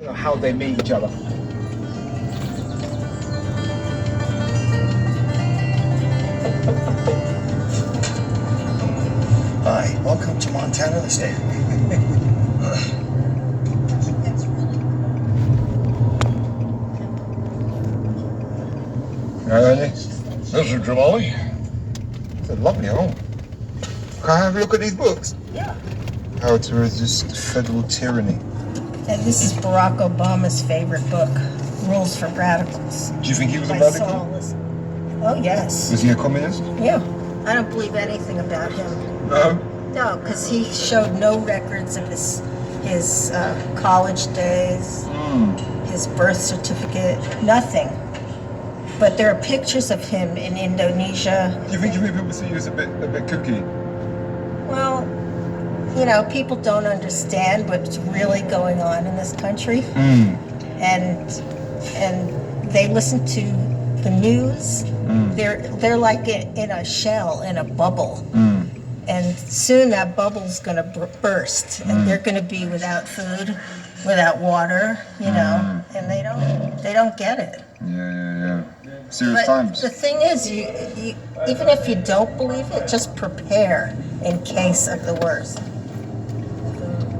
You know, how they meet each other. Hi, welcome to Montana, the state. Really? Mr. Jamali? It's a lovely home. Can I have a look at these books? Yeah. How to Resist Federal Tyranny. And this is Barack Obama's favorite book, Rules for Radicals. Do you think he was a by radical? Saul List. Oh, yes. Was he a communist? Yeah. I don't believe anything about him. No. No, because he showed no records of his college days, his birth certificate, nothing. But there are pictures of him in Indonesia. Do you think people see you as a bit kooky? Well, you know, people don't understand what's really going on in this country, and they listen to the news. They're like in a shell, in a bubble, and soon that bubble's going to burst, and they're going to be without food, without water, you know, and they don't get it. Yeah. Serious But times. the thing is, you even if you don't believe it, just prepare in case of the worst.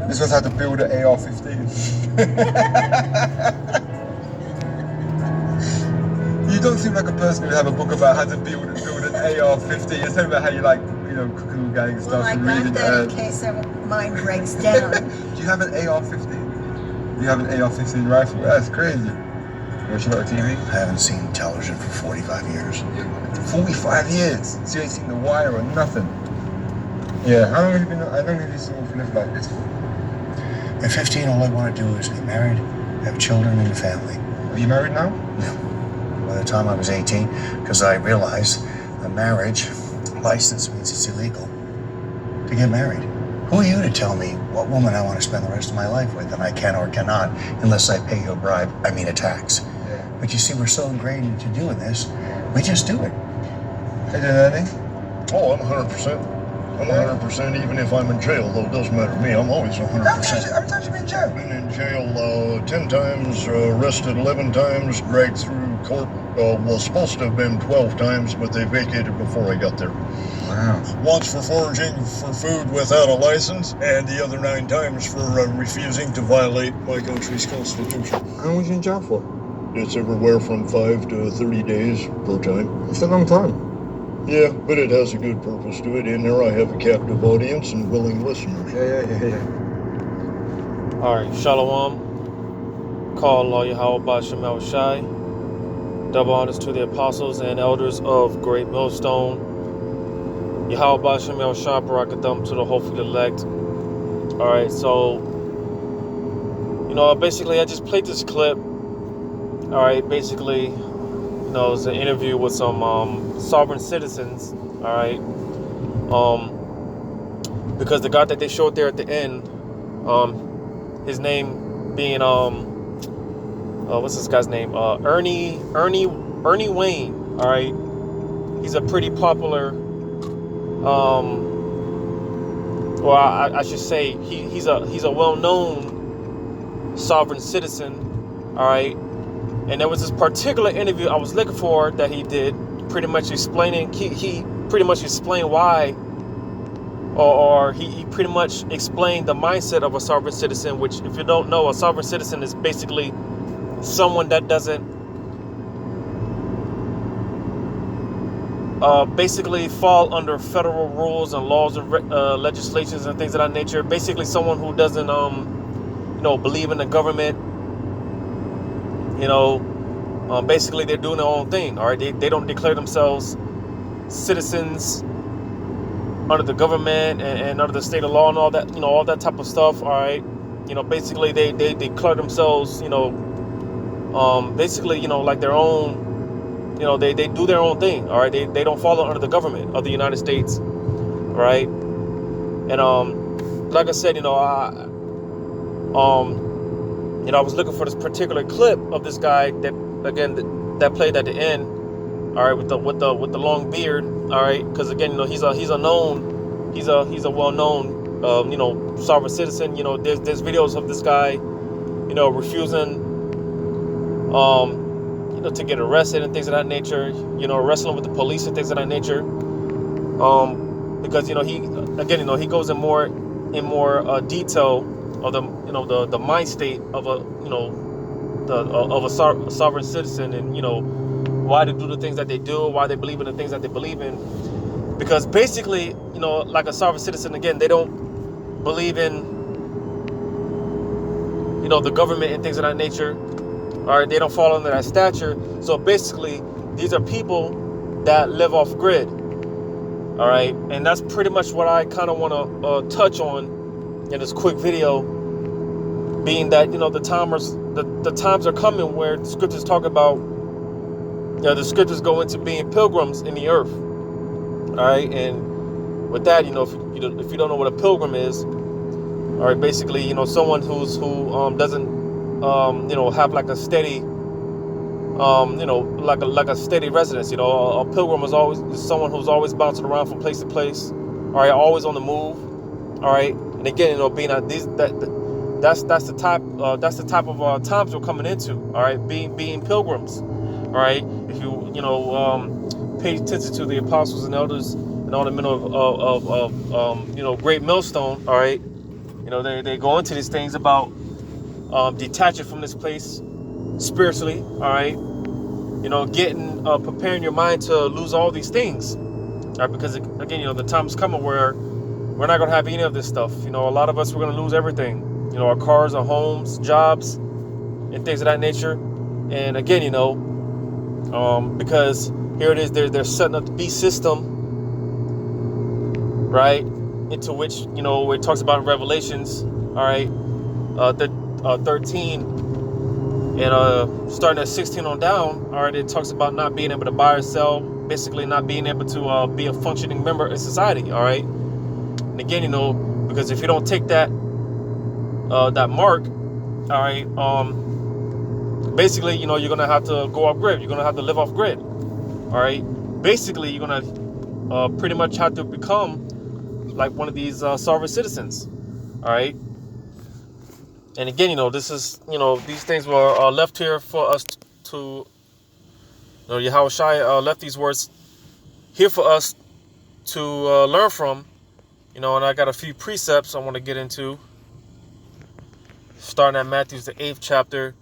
This was how to build an AR-15. You don't seem like a person who would have a book about how to build an AR-15. You're talking about how you like, you know, cuckoo gang stuff Well, I and got reading. that in case mine breaks down. Do you have an AR-15? Do you have an AR-15 rifle? That's crazy. You watch a lot of TV? I haven't seen television for 45 years. 45 years. So you ain't seen The Wire or nothing. Yeah. How long have you sort of lived like this for? At 15, all I want to do is get married, have children and a family. Are you married now? No. By the time I was 18, because I realized a marriage license means it's illegal to get married. Who are you to tell me what woman I want to spend the rest of my life with, and I can or cannot, unless I pay you a bribe, I mean a tax. Yeah. But you see, we're so ingrained into doing this, we just do it. Hey, Danny. Oh, I'm 100%. I'm 100% even if I'm in jail, though it doesn't matter to me. I'm always 100%. How many times have you been in jail? Been in jail 10 times, arrested 11 times, dragged through court. Was supposed to have been 12 times, but they vacated before I got there. Wow. Once for foraging for food without a license, and the other 9 times for refusing to violate my country's constitution. How long was you in jail for? It's everywhere from 5 to 30 days per time. It's a long time. Yeah, but it has a good purpose to it. In there I have a captive audience and willing listeners. Yeah. All right, Shalom. Call Lawyer Howard Bashem El Shai. Double honors to the apostles and elders of Great Millstone. Yahweh Bashem El Shai Barakatham to the hopefully elect. All right, so, you know, basically I just played this clip. All right, basically, you know, it was an interview with some sovereign citizens. All right, because the guy that they showed there at the end, his name being what's this guy's name? Ernie Wayne. All right, he's a pretty popular. Well, I should say he's a well-known sovereign citizen. All right, and there was this particular interview I was looking for that he did, pretty much explaining. He pretty much explained why. Or he pretty much explained the mindset of a sovereign citizen, which, if you don't know, a sovereign citizen is basically someone that doesn't basically fall under federal rules and laws and legislations and things of that nature. Basically someone who doesn't, believe in the government. Basically they're doing their own thing. All right, they don't declare themselves citizens under the government and under the state of law and all that, all that type of stuff. All right, basically they declare themselves, basically, like their own, they do their own thing. All right, they don't follow under the government of the United States. All right, and like I said, I was looking for this particular clip of this guy that played at the end. All right, with the long beard. All right, because again, he's a well-known, sovereign citizen. There's videos of this guy refusing, to get arrested and things of that nature, wrestling with the police and things of that nature. Because, he goes in more detail of the mind state of a sovereign citizen, and, why they do the things that they do, why they believe in the things that they believe in. Because basically, like a sovereign citizen, again, they don't believe in, the government and things of that nature. All right, they don't fall under that stature. So basically, these are people that live off grid. All right, and that's pretty much what I kind of want to touch on in this quick video, being that the times are coming where the scriptures talk about, the scriptures go into being pilgrims in the earth. All right, and with that, if you don't know what a pilgrim is, all right, basically, someone who doesn't have like a steady like a steady residence. A pilgrim is someone who's always bouncing around from place to place. All right, always on the move. All right, and again, being that's the type of times we're coming into. All right, being pilgrims. All right, if you pay attention to the apostles and elders and all the men of Great Millstone. All right, they go into these things about detaching from this place spiritually. All right, preparing your mind to lose all these things. All right, because again, the time's coming where we're not going to have any of this stuff. A lot of us, we're going to lose everything. Our cars, our homes, jobs, and things of that nature. And again, because here it is, they're setting up the beast system, right? Into which, where it talks about in Revelations, all right, 13, and starting at 16 on down, all right, it talks about not being able to buy or sell, basically not being able to be a functioning member in society, all right? And again, because if you don't take that mark, all right, basically, you're going to have to go off grid. You're going to have to live off grid, all right? Basically, you're going to pretty much have to become like one of these sovereign citizens, all right? And again, this is, these things were left here for us to, Yahweh Shai left these words here for us to learn from, and I got a few precepts I want to get into, starting at Matthew, the 8th chapter.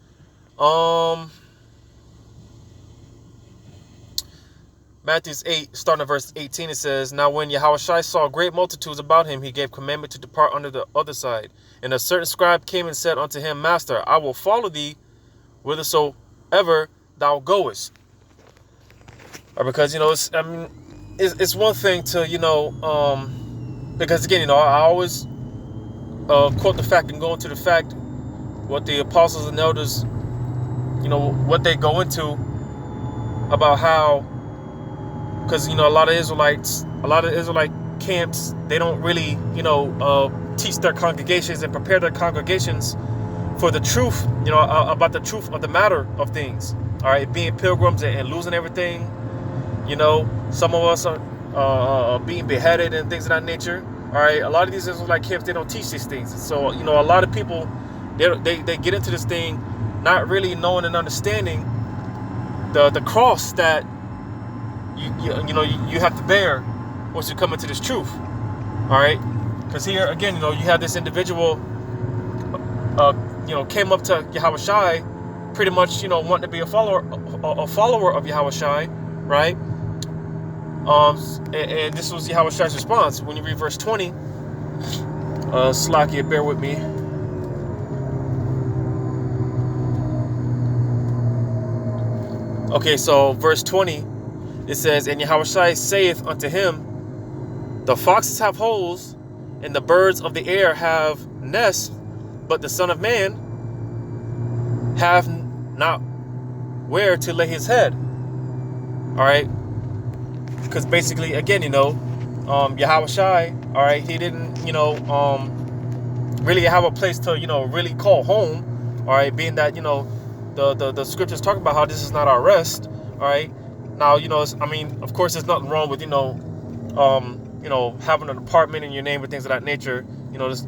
Matthew 8, starting at verse 18, it says, "Now when Yahushua saw great multitudes about him, he gave commandment to depart under the other side. And a certain scribe came and said unto him, Master, I will follow thee whithersoever thou goest." Because, it's one thing to, because again, I always quote the fact and go into the fact what the apostles and elders, what they go into about how, because, a lot of Israelite camps, they don't really, teach their congregations and prepare their congregations for the truth, about the truth of the matter of things. All right, being pilgrims and losing everything. Some of us are being beheaded and things of that nature. All right, a lot of these Israelite camps, they don't teach these things. So, a lot of people, they get into this thing not really knowing and understanding the cross that you have to bear once you come into this truth. All right, because here again, you have this individual, came up to Yahweh Shai, pretty much, wanting to be a follower of Yahweh Shai, right? And this was Yahweh Shai's response. When you read verse 20, Slakia, bear with me. Okay, so verse 20, it says, "And Yahweh Shai saith unto him, The foxes have holes, and the birds of the air have nests, but the Son of Man have not where to lay his head." All right, because basically, again, Yahweh Shai, all right, he didn't, really have a place to, really call home. All right, being that, the scriptures talk about how this is not our rest. All right, now, of course, there's nothing wrong with, having an apartment in your name and things of that nature.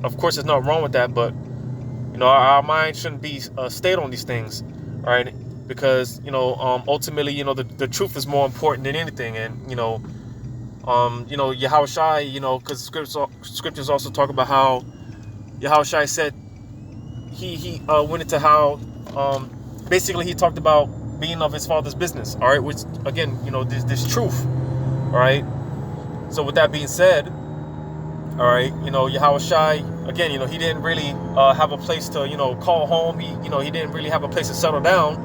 Of course, there's nothing wrong with that, but, our mind shouldn't be stayed on these things, right? Because ultimately, the truth is more important than anything. And Yahushua, because scriptures also talk about how Yahushua said he went into how basically he talked about being of his father's business, all right, which again, this truth, all right. So with that being said, all right, Yahushua, again, he didn't really have a place to call home. He didn't really have a place to settle down.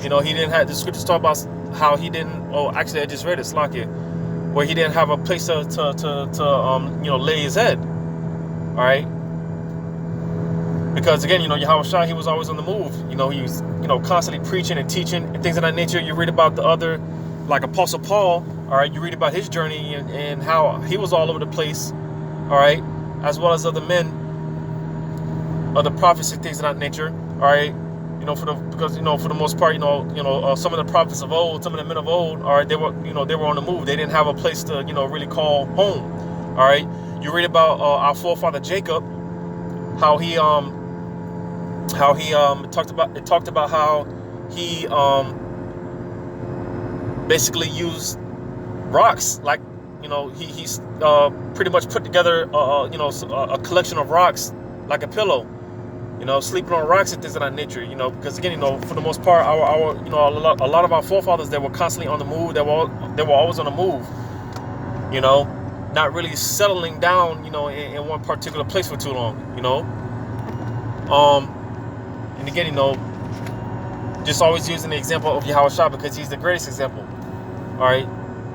He didn't have, the scriptures talk about how he didn't, actually I just read it, Slakia, where he didn't have a place to lay his head, all right. Because again, Yahushua, he was always on the move. He was, constantly preaching and teaching and things of that nature. You read about the other, like Apostle Paul, all right, you read about his journey and how he was all over the place, all right, as well as other men, other prophets and things of that nature, all right. Because for the most part, some of the prophets of old, some of the men of old, all right, they were on the move. They didn't have a place to, really call home, all right. You read about our forefather Jacob, how he talked about how he basically used rocks, like he's pretty much put together a collection of rocks like a pillow, sleeping on rocks and things of that nature, because again, for the most part, our a lot of our forefathers, they were constantly on the move. They were always on the move, not really settling down, in one particular place for too long, and again, just always using the example of Yahushua because he's the greatest example, all right.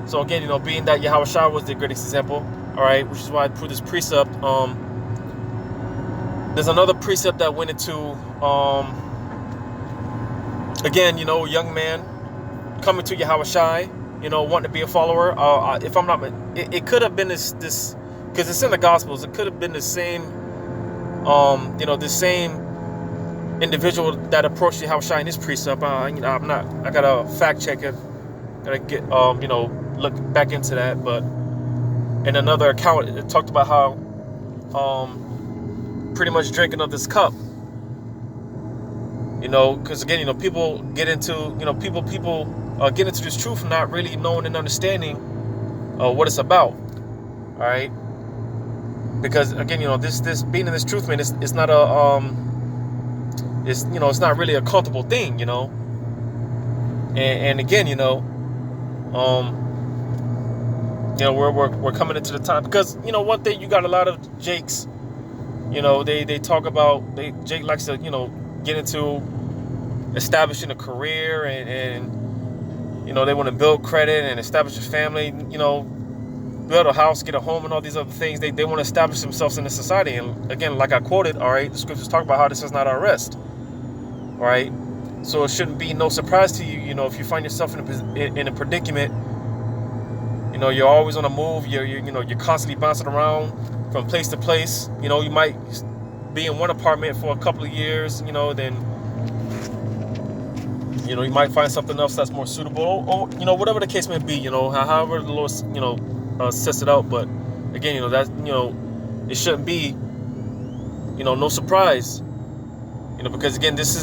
So again, being that Yahushua was the greatest example, all right, which is why I put this precept. There's another precept that went into, again, young man coming to Yahushua, wanting to be a follower. If I'm not, it could have been this, because it's in the Gospels. It could have been the same, the same individual that approached Yahushua in this precept. I'm not. I gotta fact check it. Gotta get, look back into that. But in another account, it talked about how, pretty much drinking of this cup, because again, people get into, people get into this truth not really knowing and understanding what it's about, all right. Because again, this being in this truth, man, it's not a it's not really a comfortable thing, and again, we're coming into the time, because one thing, you got a lot of Jakes, they talk about, Jake likes to get into establishing a career and they want to build credit and establish a family, build a house, get a home, and all these other things. They want to establish themselves in the society. And again, like I quoted, all right, the scriptures talk about how this is not our rest, all right. So it shouldn't be no surprise to you, if you find yourself in a predicament. You're always on the move. You're constantly bouncing around from place to place. You might be in one apartment for a couple of years, then you might find something else that's more suitable, or whatever the case may be, however the Lord sets it out. But again, that it shouldn't be no surprise, because again, this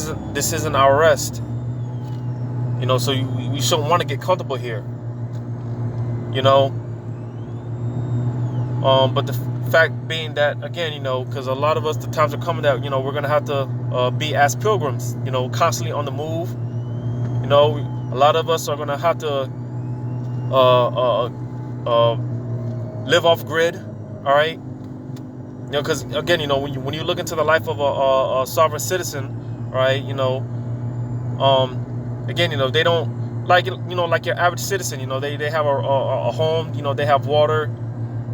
isn't our rest, so we shouldn't want to get comfortable here, but the fact being that, again, because a lot of us, the times are coming that we're gonna have to be as pilgrims, constantly on the move. A lot of us are gonna have to live off grid, all right. Because again, when you look into the life of a sovereign citizen, right, again, they don't like your average citizen. They have a home, they have water,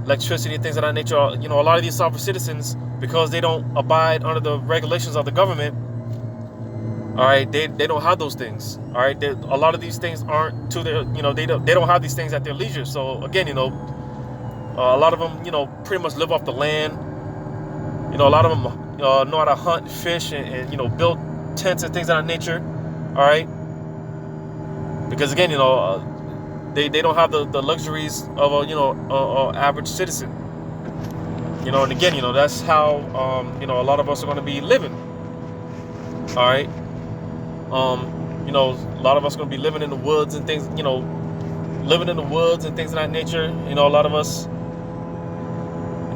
electricity, things of that nature. A lot of these sovereign citizens, because they don't abide under the regulations of the government, all right, they don't have those things, all right. A lot of these things aren't to their, they don't have these things at their leisure. So again, a lot of them, pretty much live off the land. A lot of them know how to hunt, fish, and build tents and things of that nature, all right. Because again, they don't have the luxuries of a average citizen. And again, that's how, a lot of us are going to be living. All right. A lot of us are going to be living in the woods and things, living in the woods and things of that nature. A lot of us,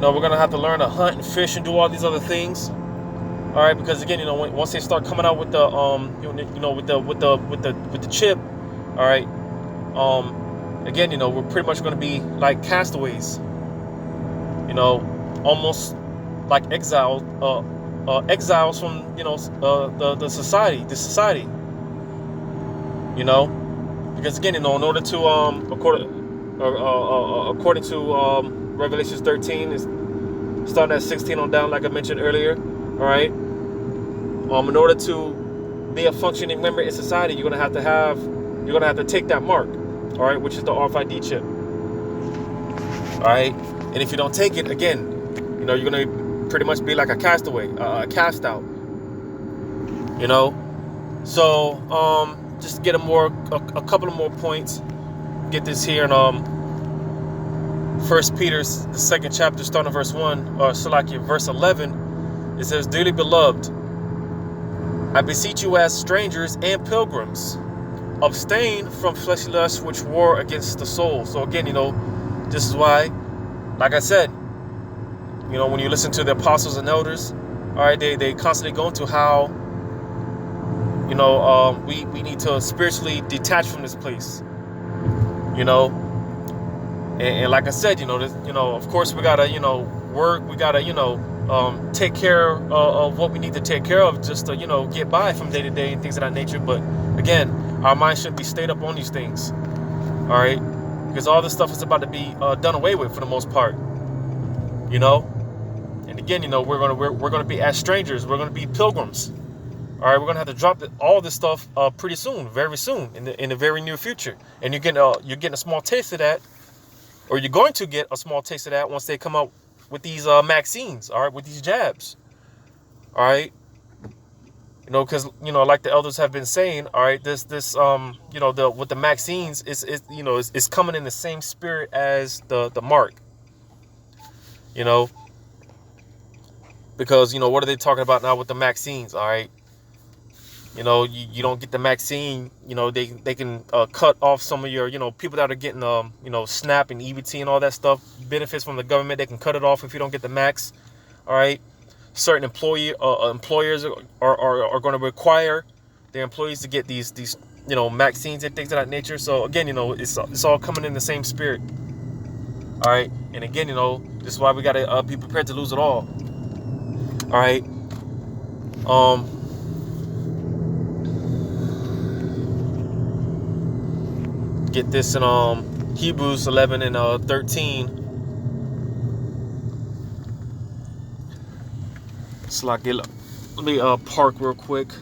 we're going to have to learn to hunt and fish and do all these other things. All right. Because again, once they start coming out with the, with the chip. All right. Again, we're pretty much going to be like castaways, almost like exiles from, the society, because again, in order to, according to, Revelations 13, is starting at 16 on down, like I mentioned earlier. All right. In order to be a functioning member in society, you're gonna have to take that mark. All right, which is the RFID chip. All right, and if you don't take it, again, you're gonna pretty much be like a castaway, a cast out. So just to get a couple of more points. Get this here in 1 Peter, the 2nd chapter, starting verse 1, or verse 11. It says, "Dearly beloved, I beseech you as strangers and pilgrims, abstain from fleshly lusts which war against the soul." So again, this is why, like I said, when you listen to the apostles and elders, all right, they constantly go into how, we need to spiritually detach from this place, and like I said, of course we gotta, work, we gotta, take care of what we need to take care of just to, get by from day to day and things of that nature. But again, our mind shouldn't be stayed up on these things, all right? Because all this stuff is about to be done away with for the most part, And again, we're gonna be as strangers. We're gonna be pilgrims, all right? We're gonna have to drop all this stuff pretty soon, very soon, in the very near future. And you're getting a small taste of that, or you're going to get a small taste of that once they come out with these vaccines, all right, with these jabs, all right. Because like the elders have been saying, all right, this with the vaccines is coming in the same spirit as the mark, because what are they talking about now with the vaccines? All right, you don't get the vaccine, they can cut off some of your people that are getting SNAP and EBT and all that stuff, benefits from the government. They can cut it off if you don't get the max, all right. Certain employers are going to require their employees to get these vaccines and things of that nature. So again, it's all coming in the same spirit. All right, and again, this is why we got to be prepared to lose it all. All right. Get this in Hebrews 11 and 13. So let me park real quick.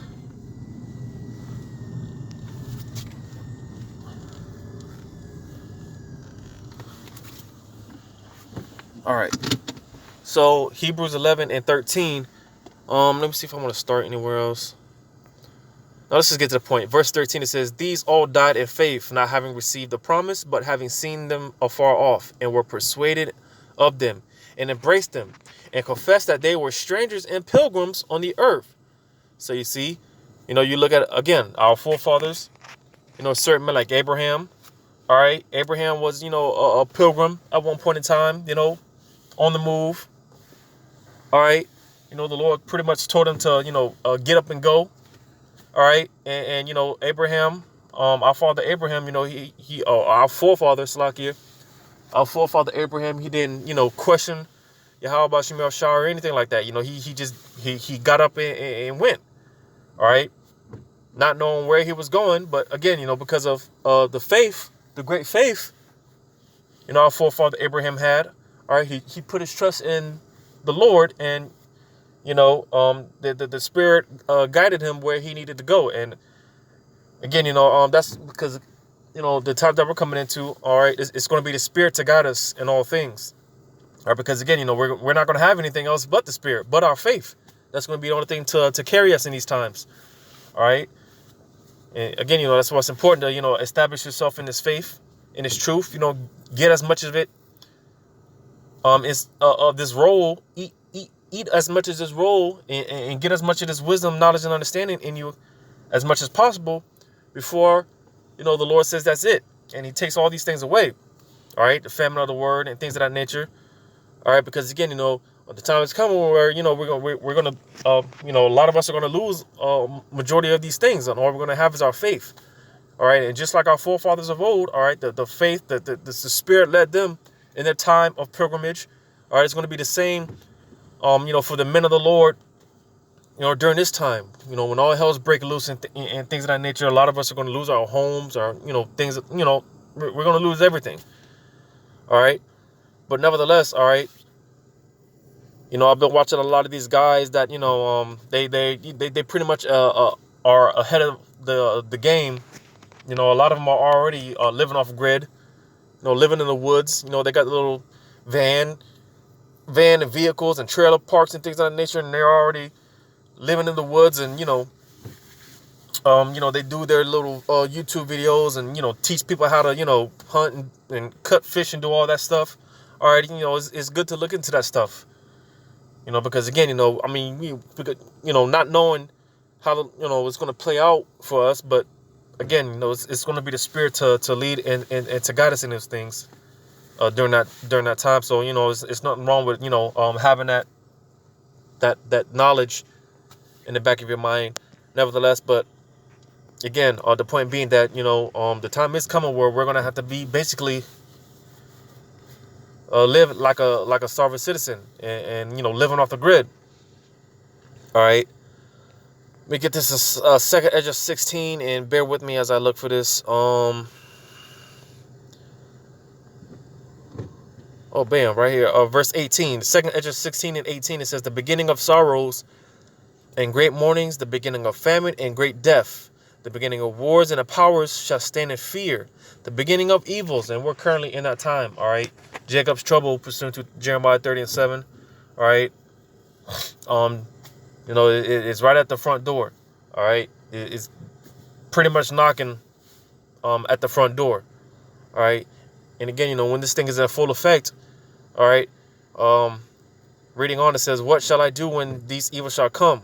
All right. So Hebrews 11 and 13. Let me see if I want to start anywhere else. Now let's just get to the point. Verse 13, it says, "These all died in faith, not having received the promise, but having seen them afar off, and were persuaded of them, and embraced them, and confessed that they were strangers and pilgrims on the earth." So you see, you look at, again, our forefathers, certain men like Abraham. All right, Abraham was, a pilgrim at one point in time, on the move. All right, the Lord pretty much told him to, get up and go. All right, and Abraham, our father Abraham, our forefather Salakia, our forefather Abraham, he didn't, question Yahweh Shemel Shah or anything like that. He got up and went. All right, not knowing where he was going, but again, because of the faith, the great faith, our forefather Abraham had. All right, he put his trust in the Lord, and the Spirit guided him where he needed to go. And again, that's because the time that we're coming into, all right, it's going to be the Spirit to guide us in all things. All right, because again, we're not going to have anything else but the Spirit, but our faith. That's going to be the only thing to carry us in these times. All right. And again, that's why it's important to, establish yourself in this faith, in this truth, get as much of it, is of this roll. Eat as much as this roll, and get as much of this wisdom, knowledge, and understanding in you as much as possible before, the Lord says that's it, and He takes all these things away. All right, the famine of the word and things of that nature. All right, because again, the time is coming where we're gonna a lot of us are gonna lose majority of these things, and all we're gonna have is our faith. All right, and just like our forefathers of old, all right, the faith that the Spirit led them in their time of pilgrimage. All right, it's going to be the same, for the men of the Lord, during this time, when all hell's break loose and things of that nature. A lot of us are going to lose our homes, our, things, we're going to lose everything. All right, but nevertheless, all right, I've been watching a lot of these guys that, they pretty much are ahead of the game. A lot of them are already living off grid, living in the woods. They got little van and vehicles and trailer parks and things of that nature, and they're already living in the woods. And they do their little YouTube videos and teach people how to hunt and cut fish and do all that stuff. All right, it's good to look into that stuff. Because again, not knowing how it's going to play out for us, but again, it's going to be the Spirit to lead and to guide us in those things during that time. So it's nothing wrong with having that knowledge in the back of your mind, nevertheless. But again, the point being that the time is coming where we're going to have to be basically live like a sovereign citizen and living off the grid. All right. Let me get this second edge of 16, and bear with me as I look for this. Oh, bam, right here. Verse 18. The second edge of 16 and 18, it says, the beginning of sorrows and great mournings, the beginning of famine and great death, the beginning of wars and the powers shall stand in fear, the beginning of evils, and we're currently in that time, all right? Jacob's trouble, pursuant to Jeremiah 30:7, all right? It's right at the front door. All right. It's pretty much knocking at the front door. All right. And again, when this thing is in full effect, all right, reading on, it says, what shall I do when these evils shall come?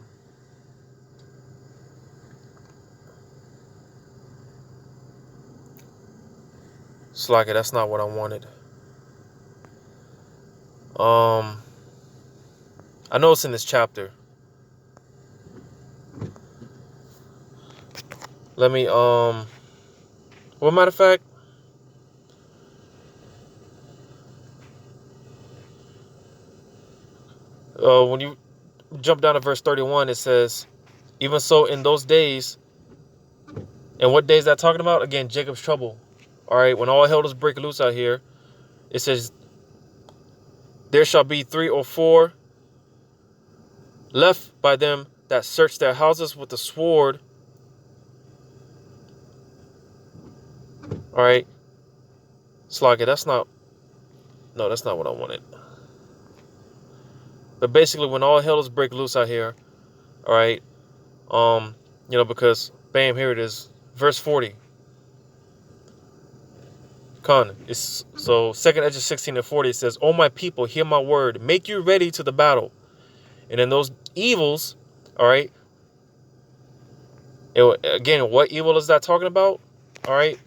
Slacker, that's not what I wanted. I know it's in this chapter. Let me, well, matter of fact, when you jump down to verse 31, it says, even so in those days, and what days that talking about? Again, Jacob's trouble. All right, when all hell does break loose out here, it says, there shall be 3 or 4 left by them that search their houses with the sword. All right, Sloggy, that's not what I wanted. But basically, when all hell is break loose out here, all right, because bam, here it is, verse 40. It's so second edge of 16 and 40. It says, "O my people, hear my word. Make you ready to the battle, and in those evils, all right." Again, what evil is that talking about? All right.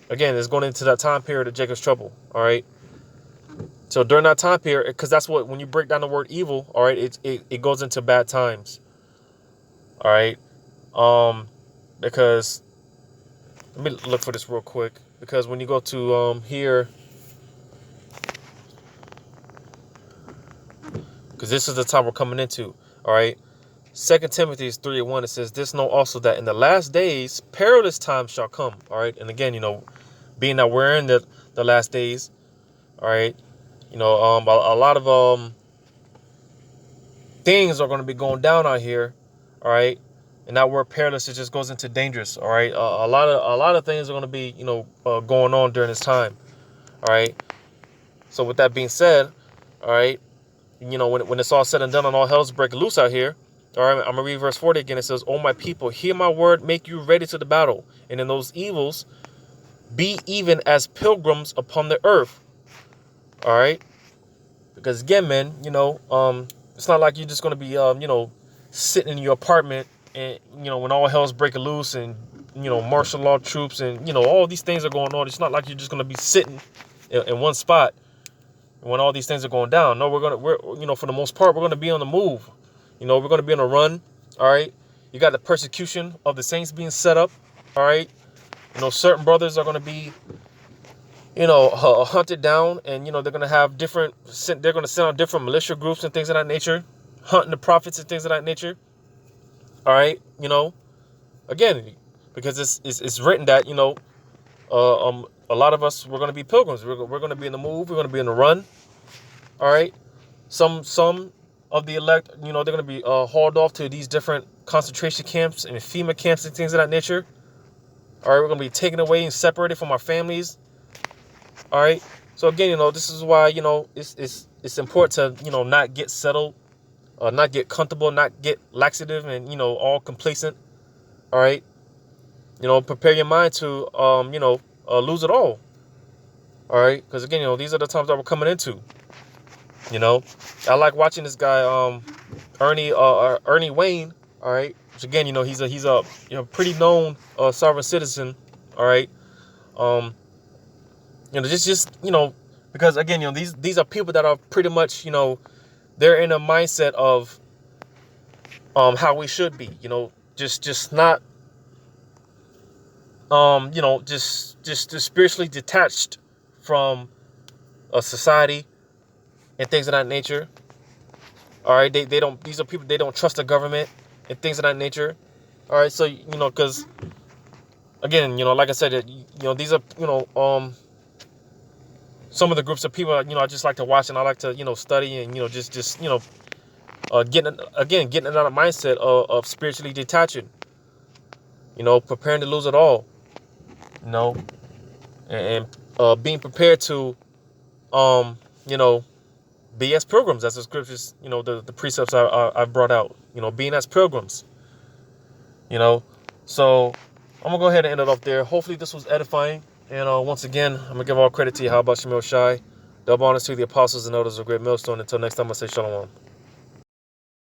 Again, it's going into that time period of Jacob's trouble. All right. So during that time period, because that's what, when you break down the word evil, all right, it goes into bad times. All right. Because let me look for this real quick. Because when you go to here, because this is the time we're coming into. All right. 2 Timothy 3:1, it says, "This know also that in the last days perilous times shall come." All right. And again, being that we're in the last days, all right, a lot of things are going to be going down out here. All right. And that word perilous, it just goes into dangerous. All right. A lot of things are going to be, going on during this time. All right. So with that being said, all right, when it's all said and done and all hell's breaking loose out here, all right, I'm going to read verse 40 again. It says, "O my people, hear my word, make you ready to the battle. And in those evils, be even as pilgrims upon the earth." All right, because again, man, it's not like you're just gonna be, sitting in your apartment and when all hell's breaking loose and martial law troops and all these things are going on. It's not like you're just gonna be sitting in one spot when all these things are going down. No, we're for the most part, we're gonna be on the move. We're gonna be on a run. All right, you got the persecution of the saints being set up. All right, certain brothers are gonna be hunted down, and they're gonna have they're gonna send out different militia groups and things of that nature, hunting the prophets and things of that nature. All right, again, because it's written that a lot of us, we're gonna be pilgrims. We're gonna be in the move. We're gonna be in the run. All right, some of the elect, they're gonna be hauled off to these different concentration camps and FEMA camps and things of that nature. All right, we're gonna be taken away and separated from our families. All right, so again, this is why it's important to not get settled, not get comfortable, not get laxative and all complacent. All right, prepare your mind to lose it all. All right, because again, these are the times that we're coming into. I like watching this guy, Ernie Wayne. All right, which again, he's a pretty known sovereign citizen. All right, because again, these are people that are pretty much they're in a mindset of how we should be. Just not just spiritually detached from a society and things of that nature. All right, they don't. These are people, they don't trust the government and things of that nature. All right, so because again, like I said, these are some of the groups of people I just like to watch and I like to study and just getting in that mindset of spiritually detaching. Preparing to lose it all. And being prepared to be as pilgrims, as the scriptures, the precepts I've brought out, being as pilgrims, so I'm gonna go ahead and end it off there. Hopefully this was edifying, and once again, I'm gonna give all credit to you. How about Shemel Shai? Double honors to the apostles and elders of Great Millstone. Until next time, I say shalom.